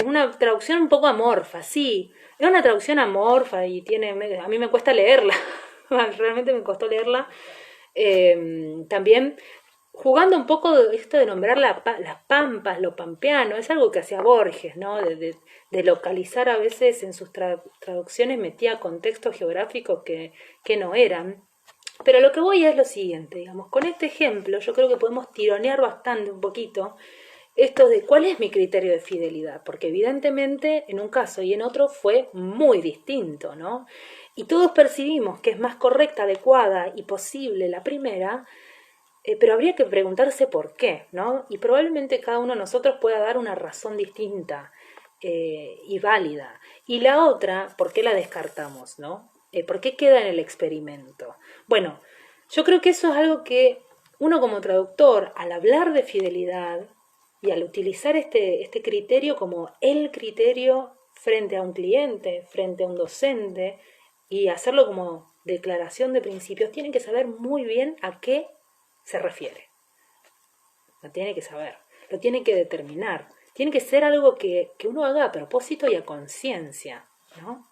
una traducción un poco amorfa, sí. Es una traducción amorfa y a mí me cuesta leerla. Realmente me costó leerla. También jugando un poco esto de nombrar las pampas, lo pampeano, es algo que hacía Borges, ¿no? De localizar a veces en sus traducciones, metía contextos geográficos que no eran. Pero lo que voy es lo siguiente, digamos, con este ejemplo yo creo que podemos tironear bastante un poquito esto de cuál es mi criterio de fidelidad, porque evidentemente en un caso y en otro fue muy distinto, ¿no? Y todos percibimos que es más correcta, adecuada y posible la primera, pero habría que preguntarse por qué, ¿no? Y probablemente cada uno de nosotros pueda dar una razón distinta y válida. Y la otra, ¿por qué la descartamos, no? ¿Por qué queda en el experimento? Bueno, yo creo que eso es algo que uno como traductor, al hablar de fidelidad y al utilizar este criterio como el criterio frente a un cliente, frente a un docente, y hacerlo como declaración de principios, tiene que saber muy bien a qué se refiere. Lo tiene que saber, lo tiene que determinar. Tiene que ser algo que uno haga a propósito y a conciencia, ¿no?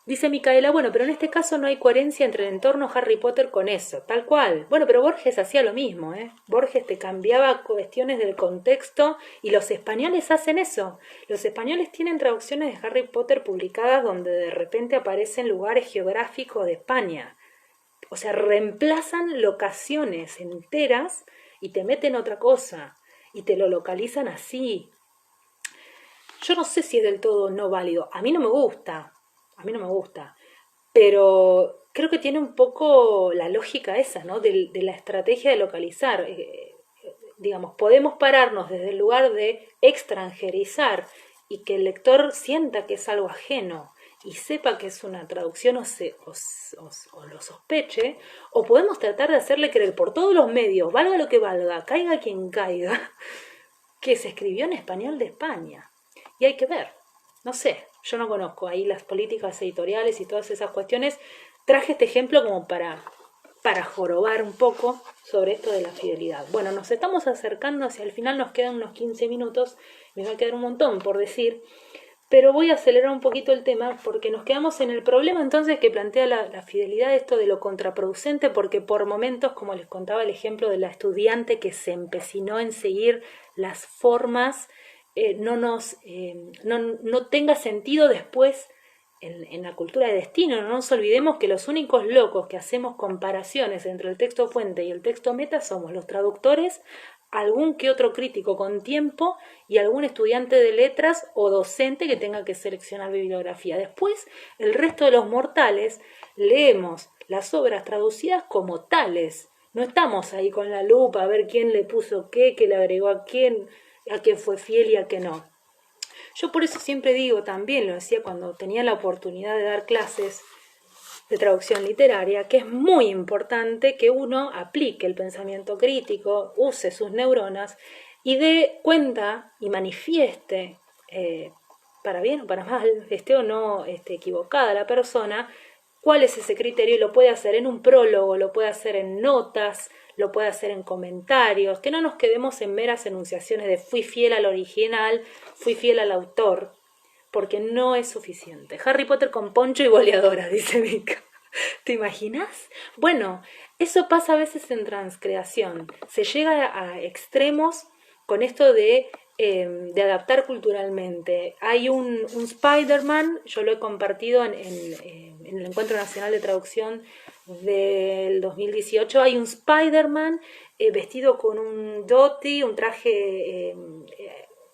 Dice Micaela, bueno, pero en este caso no hay coherencia entre el entorno Harry Potter con eso, tal cual. Bueno, pero Borges hacía lo mismo, ¿eh? Borges te cambiaba cuestiones del contexto y los españoles hacen eso. Los españoles tienen traducciones de Harry Potter publicadas donde de repente aparecen lugares geográficos de España. O sea, reemplazan locaciones enteras y te meten otra cosa y te lo localizan así. Yo no sé si es del todo no válido. A mí no me gusta, pero creo que tiene un poco la lógica esa, ¿no? De la estrategia de localizar. Digamos, podemos pararnos desde el lugar de extranjerizar y que el lector sienta que es algo ajeno y sepa que es una traducción o lo sospeche, o podemos tratar de hacerle creer por todos los medios, valga lo que valga, caiga quien caiga, que se escribió en español de España. Y hay que ver, no sé, yo no conozco ahí las políticas editoriales y todas esas cuestiones. Traje este ejemplo como para jorobar un poco sobre esto de la fidelidad. Bueno, nos estamos acercando hacia el final, nos quedan unos 15 minutos, me va a quedar un montón por decir, pero voy a acelerar un poquito el tema porque nos quedamos en el problema entonces que plantea la fidelidad, esto de lo contraproducente, porque por momentos, como les contaba el ejemplo de la estudiante que se empecinó en seguir las formas, no tenga sentido después en la cultura de destino. No nos olvidemos que los únicos locos que hacemos comparaciones entre el texto fuente y el texto meta somos los traductores, algún que otro crítico con tiempo y algún estudiante de letras o docente que tenga que seleccionar bibliografía. Después, el resto de los mortales leemos las obras traducidas como tales. No estamos ahí con la lupa a ver quién le puso qué le agregó a quién fue fiel y a qué no. Yo por eso siempre digo, también lo decía cuando tenía la oportunidad de dar clases de traducción literaria, que es muy importante que uno aplique el pensamiento crítico, use sus neuronas y dé cuenta y manifieste, para bien o para mal, esté o no equivocada la persona, cuál es ese criterio, y lo puede hacer en un prólogo, lo puede hacer en notas, lo puede hacer en comentarios, que no nos quedemos en meras enunciaciones de fui fiel al original, fui fiel al autor, porque no es suficiente. Harry Potter con poncho y boleadora, dice Mika. ¿Te imaginas? Bueno, eso pasa a veces en transcreación. Se llega a extremos con esto de adaptar culturalmente. Hay un Spider-Man, yo lo he compartido en el Encuentro Nacional de Traducción del 2018, hay un Spider-Man vestido con un dhoti, un traje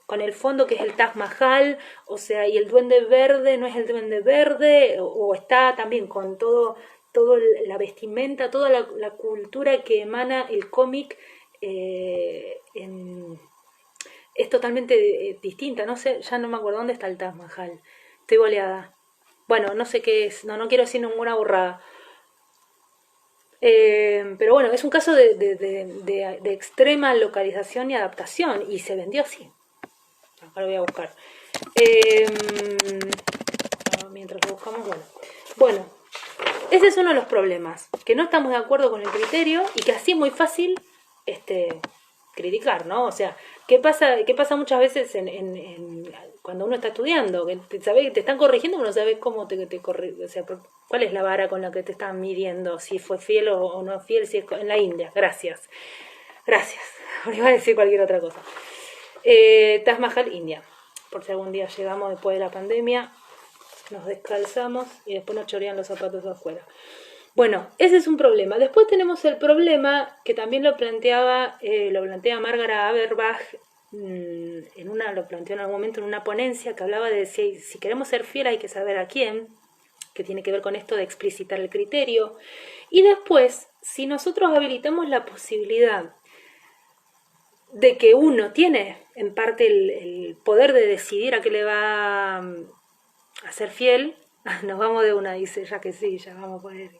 con el fondo que es el Taj Mahal, o sea, y el duende verde no es el duende verde, o está también con todo la vestimenta, toda la cultura que emana el cómic es totalmente distinta. No sé, ya no me acuerdo dónde está el Taj Mahal. Estoy boleada. Bueno, no sé qué es, no quiero decir ninguna burrada. Pero bueno, es un caso de extrema localización y adaptación, y se vendió así. Acá lo voy a buscar. Mientras lo buscamos, bueno, ese es uno de los problemas, que no estamos de acuerdo con el criterio y que así es muy fácil criticar, ¿no? O sea, ¿qué pasa muchas veces cuando uno está estudiando? Que te están corrigiendo, pero no sabes cómo te corrigen. O sea, ¿cuál es la vara con la que te están midiendo? Si fue fiel o no fiel, si es en la India. Gracias. Porque iba a decir cualquier otra cosa. Taj Mahal, India. Por si algún día llegamos después de la pandemia, nos descalzamos y después nos chorean los zapatos afuera. Bueno, ese es un problema. Después tenemos el problema que también lo plantea Margaret Averbach, lo planteó en algún momento en una ponencia que hablaba de si queremos ser fieles hay que saber a quién, que tiene que ver con esto de explicitar el criterio. Y después, si nosotros habilitamos la posibilidad de que uno tiene en parte el poder de decidir a qué le va a ser fiel, nos vamos de una, dice, ya que sí, ya vamos a poner.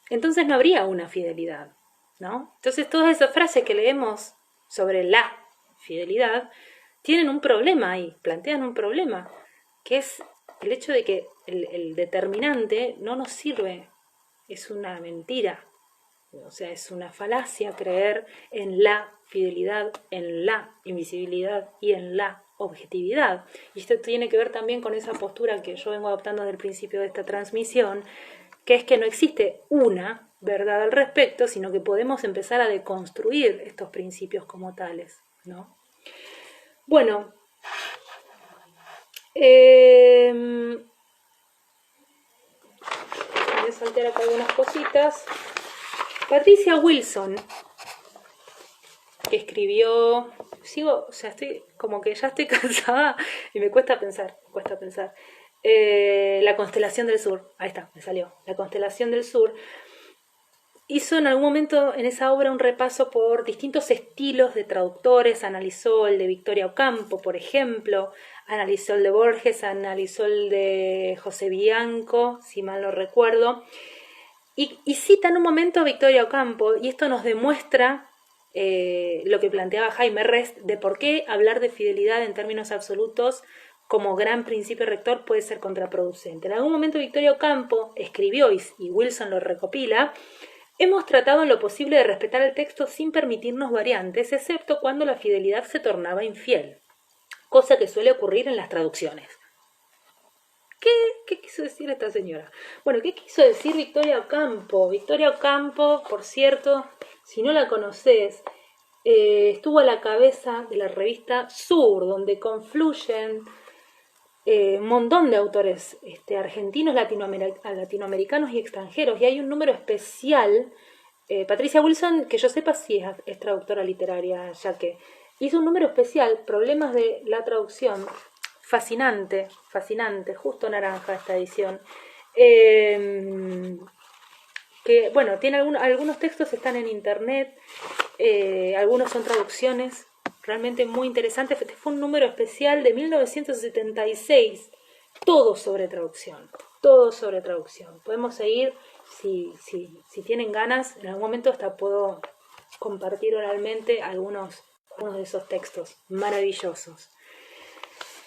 Entonces no habría una fidelidad, ¿no? Entonces todas esas frases que leemos sobre la fidelidad tienen un problema ahí, plantean un problema, que es el hecho de que el determinante no nos sirve, es una mentira. O sea, es una falacia creer en la fidelidad, en la invisibilidad y en la objetividad. Y esto tiene que ver también con esa postura que yo vengo adoptando desde el principio de esta transmisión, que es que no existe una verdad al respecto, sino que podemos empezar a deconstruir estos principios como tales, ¿no? Bueno, voy a saltear acá algunas cositas. Patricia Wilson, que escribió, estoy como que ya estoy cansada y me cuesta pensar. La constelación del sur, ahí está, me salió, la constelación del sur. Hizo en algún momento en esa obra un repaso por distintos estilos de traductores, analizó el de Victoria Ocampo, por ejemplo, analizó el de Borges, analizó el de José Bianco, si mal no recuerdo, y cita en un momento a Victoria Ocampo, y esto nos demuestra lo que planteaba Jaime Rest de por qué hablar de fidelidad en términos absolutos como gran principio rector puede ser contraproducente. En algún momento Victoria Ocampo escribió, y Wilson lo recopila, hemos tratado en lo posible de respetar el texto sin permitirnos variantes, excepto cuando la fidelidad se tornaba infiel, cosa que suele ocurrir en las traducciones. ¿Qué quiso decir esta señora? Bueno, ¿qué quiso decir Victoria Ocampo? Victoria Ocampo, por cierto, si no la conocés, estuvo a la cabeza de la revista Sur, donde confluyen un montón de autores argentinos, latinoamericanos y extranjeros, y hay un número especial. Patricia Wilson, que yo sepa, sí es traductora literaria, ya que hizo un número especial, Problemas de la traducción, fascinante, justo naranja esta edición, que que, bueno, tiene algunos textos están en internet, algunos son traducciones realmente muy interesantes. Este fue un número especial de 1976, todo sobre traducción, todo sobre traducción. Podemos seguir, si tienen ganas, en algún momento hasta puedo compartir oralmente algunos de esos textos maravillosos.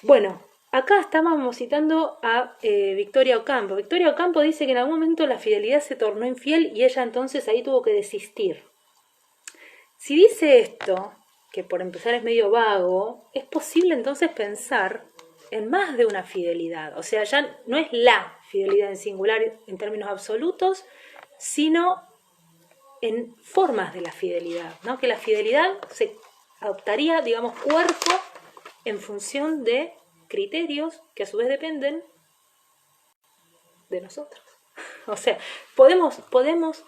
Bueno, acá estábamos citando a Victoria Ocampo. Victoria Ocampo dice que en algún momento la fidelidad se tornó infiel y ella entonces ahí tuvo que desistir. Si dice esto, que por empezar es medio vago, es posible entonces pensar en más de una fidelidad. O sea, ya no es la fidelidad en singular en términos absolutos, sino en formas de la fidelidad, ¿no? Que la fidelidad se adoptaría, digamos, cuerpo en función de criterios que a su vez dependen de nosotros. O sea, podemos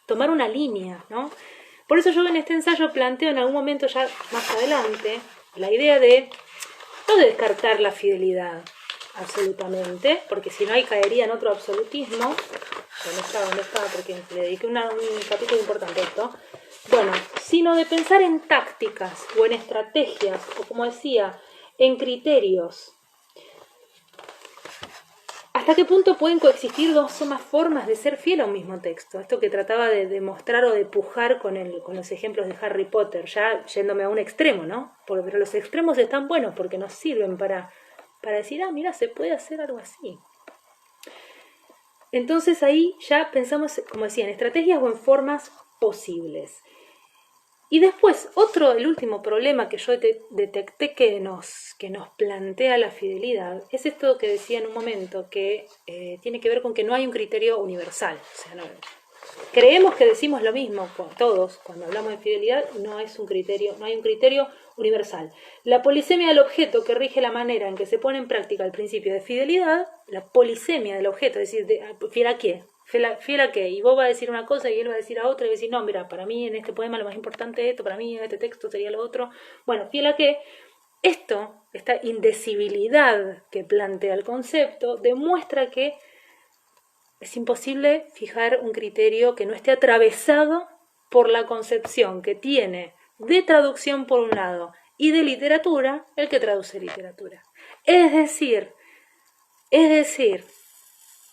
tomar una línea, ¿no? Por eso yo en este ensayo planteo en algún momento ya más adelante la idea de no de descartar la fidelidad absolutamente, porque si no ahí caería en otro absolutismo. ¿Dónde estaba? Porque le dediqué un capítulo importante a esto. Bueno, sino de pensar en tácticas o en estrategias, o como decía, en criterios. ¿Hasta qué punto pueden coexistir dos o más formas de ser fiel a un mismo texto? Esto que trataba de demostrar o de pujar con los ejemplos de Harry Potter, ya yéndome a un extremo, ¿no? Pero los extremos están buenos porque nos sirven para decir, mira, se puede hacer algo así. Entonces ahí ya pensamos, como decía, en estrategias o en formas posibles. Y después, el último problema que yo detecté que nos plantea la fidelidad, es esto que decía en un momento, que tiene que ver con que no hay un criterio universal. O sea, creemos que decimos lo mismo todos cuando hablamos de fidelidad, no hay un criterio universal. La polisemia del objeto que rige la manera en que se pone en práctica el principio de fidelidad, la polisemia del objeto, es decir, ¿fiel a qué? ¿Fiel a qué? Y vos vas a decir una cosa y él va a decir a otra y va a decir, no, mira, para mí en este poema lo más importante es esto, para mí en este texto sería lo otro. Bueno, ¿fiel a qué? Esta indecibilidad que plantea el concepto, demuestra que es imposible fijar un criterio que no esté atravesado por la concepción que tiene de traducción por un lado y de literatura el que traduce literatura. Es decir,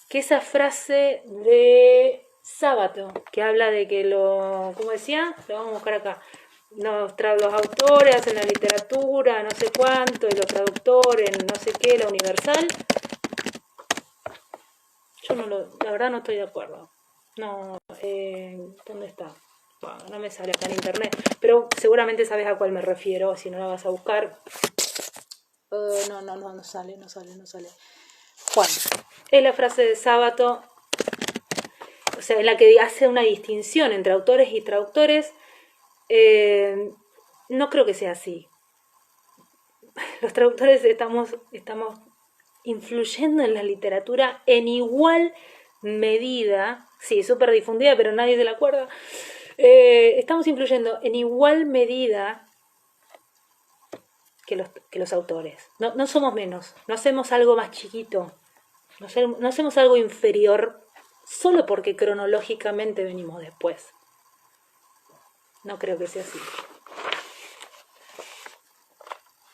que esa frase de Sábato, que habla de que ¿cómo decía? Lo vamos a buscar acá. Los autores hacen la literatura, no sé cuánto, y los traductores, no sé qué, la universal. Yo la verdad no estoy de acuerdo. No, ¿dónde está? Bueno, no me sale acá en internet, pero seguramente sabes a cuál me refiero, si no la vas a buscar. No sale. Bueno, es la frase de Sábato, o sea, en la que hace una distinción entre autores y traductores. No creo que sea así. Los traductores estamos influyendo en la literatura en igual medida, sí, súper difundida, pero nadie se la acuerda. Estamos influyendo en igual medida que los autores. No somos menos, no hacemos algo más chiquito, no hacemos algo inferior solo porque cronológicamente venimos después. No creo que sea así.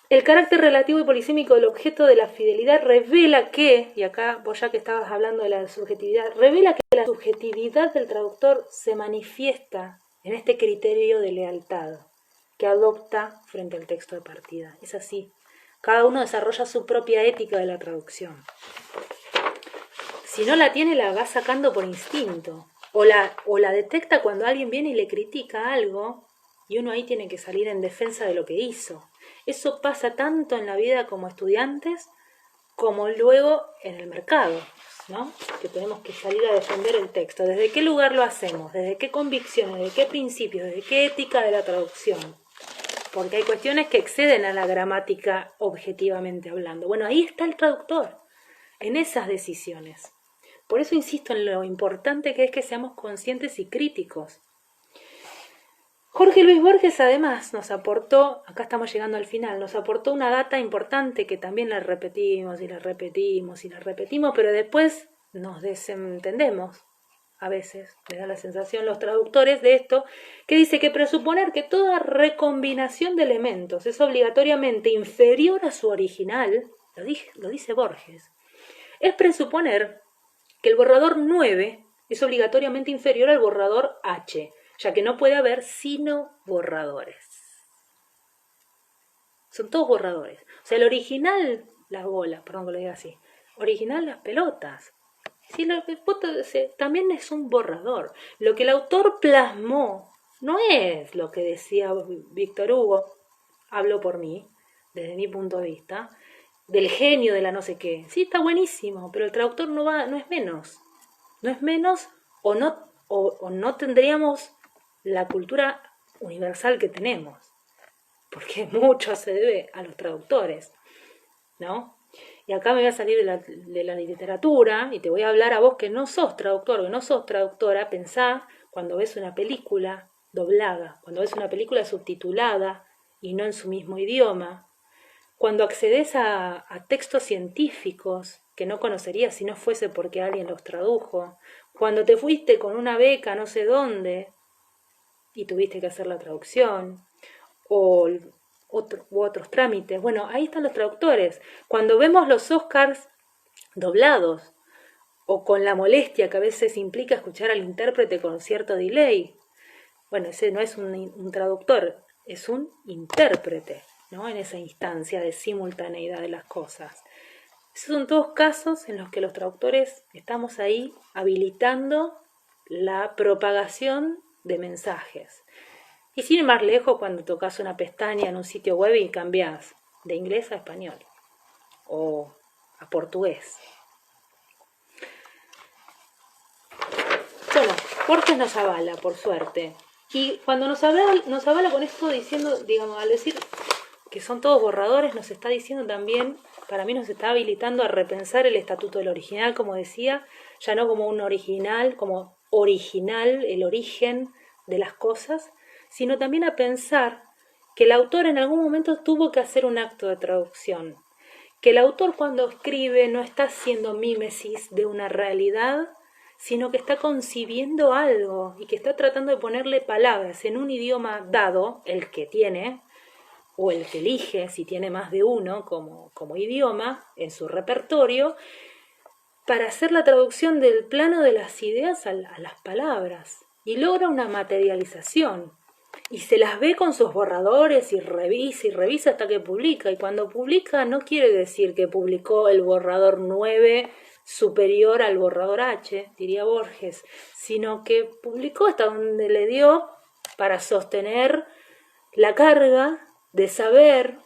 El carácter relativo y polisémico del objeto de la fidelidad revela que, y acá vos ya que estabas hablando de la subjetividad, revela que la subjetividad del traductor se manifiesta en este criterio de lealtad que adopta frente al texto de partida. Es así. Cada uno desarrolla su propia ética de la traducción. Si no la tiene, la va sacando por instinto. O la detecta cuando alguien viene y le critica algo, y uno ahí tiene que salir en defensa de lo que hizo. Eso pasa tanto en la vida como estudiantes, como luego en el mercado, ¿no? Que tenemos que salir a defender el texto. ¿Desde qué lugar lo hacemos? ¿Desde qué convicciones? ¿Desde qué principios? ¿Desde qué ética de la traducción? Porque hay cuestiones que exceden a la gramática objetivamente hablando. Bueno, ahí está el traductor, en esas decisiones. Por eso insisto en lo importante que es que seamos conscientes y críticos. Jorge Luis Borges además nos aportó, acá estamos llegando al final, nos aportó una data importante que también la repetimos, pero después nos desentendemos. a veces, me da la sensación los traductores de esto, que dice que presuponer que toda recombinación de elementos es obligatoriamente inferior a su original, lo dice Borges, es presuponer que el borrador 9 es obligatoriamente inferior al borrador H, ya que no puede haber sino borradores. Son todos borradores. O sea, el original, las bolas, perdón que lo diga así, original las pelotas. Sí, también es un borrador. Lo que el autor plasmó no es lo que decía Víctor Hugo, hablo por mí, desde mi punto de vista, del genio de la no sé qué. Sí, está buenísimo, pero el traductor no es menos. No es menos o no tendríamos la cultura universal que tenemos. Porque mucho se debe a los traductores, ¿no? Y acá me voy a salir de la literatura y te voy a hablar a vos que no sos traductor, que no sos traductora. Pensá cuando ves una película doblada, cuando ves una película subtitulada y no en su mismo idioma, cuando accedes a textos científicos que no conocerías si no fuese porque alguien los tradujo, cuando te fuiste con una beca no sé dónde y tuviste que hacer la traducción, o otros trámites. Bueno, ahí están los traductores. Cuando vemos los Oscars doblados, o con la molestia que a veces implica escuchar al intérprete con cierto delay, bueno, ese no es un traductor, es un intérprete, ¿no? En esa instancia de simultaneidad de las cosas. Esos son todos casos en los que los traductores estamos ahí habilitando la propagación de mensajes. Y sin ir más lejos, cuando tocas una pestaña en un sitio web y cambias de inglés a español o a portugués. Bueno, Borges nos avala, por suerte. Y cuando nos avala con esto diciendo, digamos, al decir que son todos borradores, nos está diciendo también, para mí nos está habilitando a repensar el estatuto del original, como decía, ya no como un original, como original, el origen de las cosas, sino también a pensar que el autor en algún momento tuvo que hacer un acto de traducción, que el autor cuando escribe no está haciendo mímesis de una realidad, sino que está concibiendo algo y que está tratando de ponerle palabras en un idioma dado, el que tiene, o el que elige, si tiene más de uno como idioma en su repertorio, para hacer la traducción del plano de las ideas a las palabras, y logra una materialización. Y se las ve con sus borradores y revisa hasta que publica. Y cuando publica no quiere decir que publicó el borrador 9 superior al borrador H, diría Borges, sino que publicó hasta donde le dio para sostener la carga de saber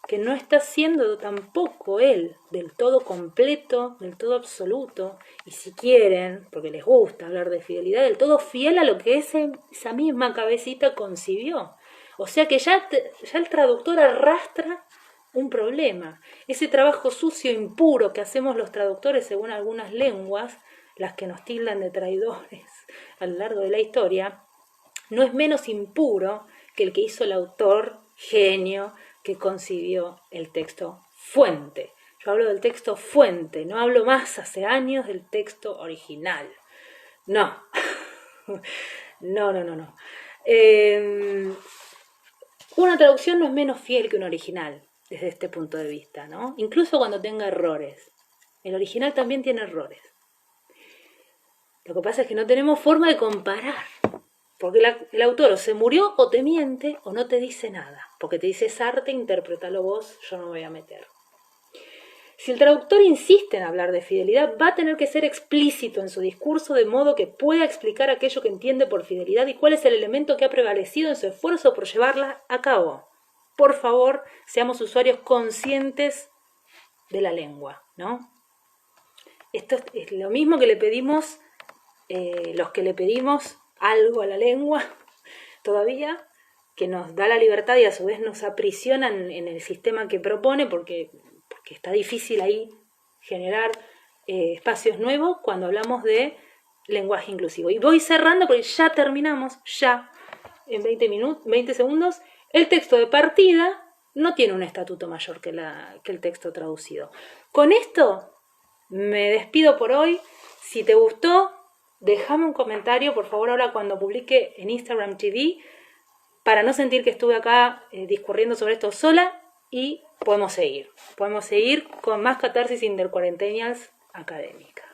que no está siendo tampoco él del todo completo, del todo absoluto, y si quieren, porque les gusta hablar de fidelidad, del todo fiel a lo que esa misma cabecita concibió. O sea que ya el traductor arrastra un problema. Ese trabajo sucio, impuro que hacemos los traductores según algunas lenguas, las que nos tildan de traidores a lo largo de la historia, no es menos impuro que el que hizo el autor genio que concibió el texto fuente. Yo hablo del texto fuente, no hablo más hace años del texto original. No, no. Una traducción no es menos fiel que un original, desde este punto de vista, ¿no? Incluso cuando tenga errores. El original también tiene errores. Lo que pasa es que no tenemos forma de comparar. Porque el autor o se murió o te miente o no te dice nada. Porque te dice es arte, interprétalo vos, yo no me voy a meter. Si el traductor insiste en hablar de fidelidad, va a tener que ser explícito en su discurso de modo que pueda explicar aquello que entiende por fidelidad y cuál es el elemento que ha prevalecido en su esfuerzo por llevarla a cabo. Por favor, seamos usuarios conscientes de la lengua, ¿no? Esto es lo mismo que le pedimos, los que le pedimos algo a la lengua todavía, que nos da la libertad y a su vez nos aprisionan en el sistema que propone porque está difícil ahí generar espacios nuevos cuando hablamos de lenguaje inclusivo. Y voy cerrando porque ya terminamos, ya en 20 segundos. El texto de partida no tiene un estatuto mayor que el texto traducido. Con esto me despido por hoy. Si te gustó, Déjame un comentario, por favor, ahora cuando publique en Instagram TV, para no sentir que estuve acá discurriendo sobre esto sola, y podemos seguir con más catarsis intercuarentenials académicas.